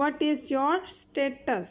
What is your status?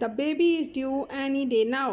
The baby is due any day now.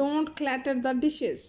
Don't clatter the dishes.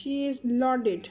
She is loaded.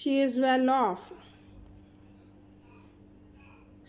She is well off.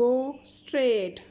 Go straight.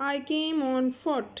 I came on foot.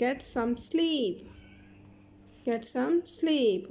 Get some sleep. Get some sleep.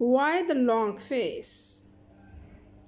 Why the long face?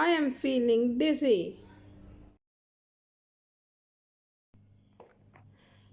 I am feeling dizzy.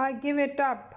I give it up.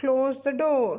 Close the door.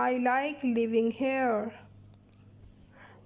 I like living here.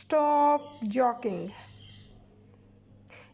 Stop joking.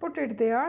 Put it there.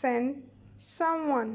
Send someone.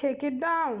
Take it down.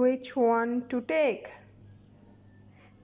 Which one to take?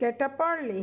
Get up early.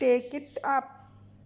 Take it up.